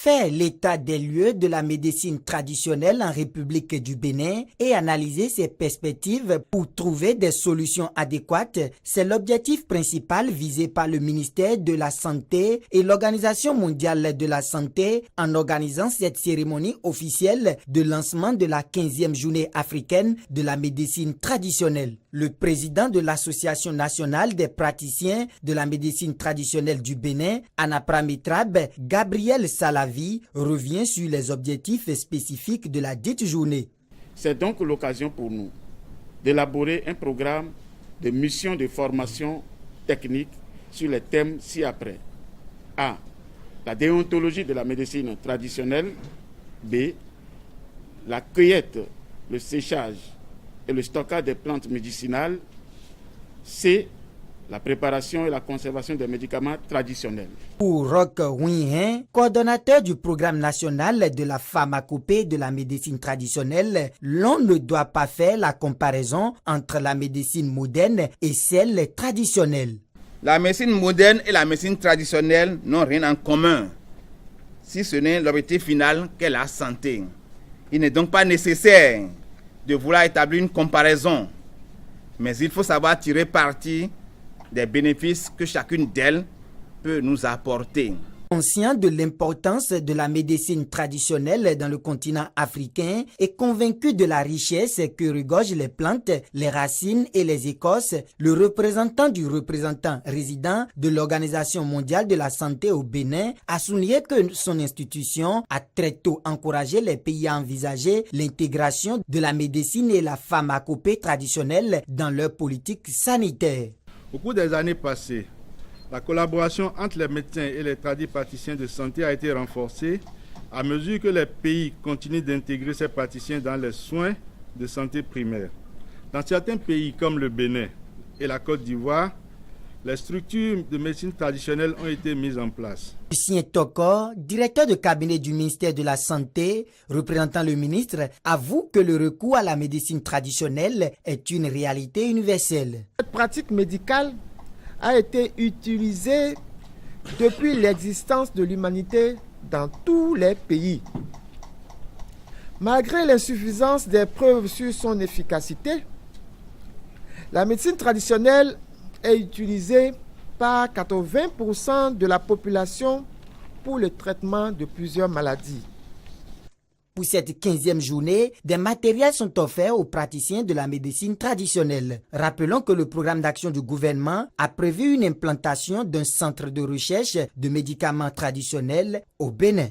faire l'état des lieux de la médecine traditionnelle en République du Bénin et analyser ses perspectives pour trouver des solutions adéquates, c'est l'objectif principal visé par le ministère de la Santé et l'Organisation mondiale de la santé en organisant cette cérémonie officielle de lancement de la 15e journée africaine de la médecine traditionnelle. Le président de l'Association nationale des praticiens de la médecine traditionnelle du Bénin, Anapra Mitrab, Gabriel Salavi, revient sur les objectifs spécifiques de la dite journée. C'est donc l'occasion pour nous d'élaborer un programme de mission de formation technique sur les thèmes ci-après. A. La déontologie de la médecine traditionnelle. B. La cueillette, le séchage et le stockage des plantes médicinales. C. La préparation et la conservation des médicaments traditionnels. Pour Roch Huihen, coordonnateur du programme national de la pharmacopée de la médecine traditionnelle, l'on ne doit pas faire la comparaison entre la médecine moderne et celle traditionnelle. La médecine moderne et la médecine traditionnelle n'ont rien en commun, si ce n'est l'objectif final qu'est la santé. Il n'est donc pas nécessaire de vouloir établir une comparaison, mais il faut savoir tirer parti des bénéfices que chacune d'elles peut nous apporter. Conscient de l'importance de la médecine traditionnelle dans le continent africain et convaincu de la richesse que regorgent les plantes, les racines et les écorces, le représentant du représentant résident de l'Organisation mondiale de la santé au Bénin a souligné que son institution a très tôt encouragé les pays à envisager l'intégration de la médecine et la pharmacopée traditionnelle dans leur politique sanitaire. Au cours des années passées, la collaboration entre les médecins et les praticiens de santé a été renforcée à mesure que les pays continuent d'intégrer ces praticiens dans les soins de santé primaire. Dans certains pays comme le Bénin et la Côte d'Ivoire, les structures de médecine traditionnelle ont été mises en place. Lucien Tokor, directeur de cabinet du ministère de la Santé, représentant le ministre, avoue que le recours à la médecine traditionnelle est une réalité universelle. Cette pratique médicale a été utilisée depuis l'existence de l'humanité dans tous les pays. Malgré l'insuffisance des preuves sur son efficacité, la médecine traditionnelle est utilisée par 80% de la population pour le traitement de plusieurs maladies. Pour cette 15e journée, des matériels sont offerts aux praticiens de la médecine traditionnelle. Rappelons que le programme d'action du gouvernement a prévu une implantation d'un centre de recherche de médicaments traditionnels au Bénin.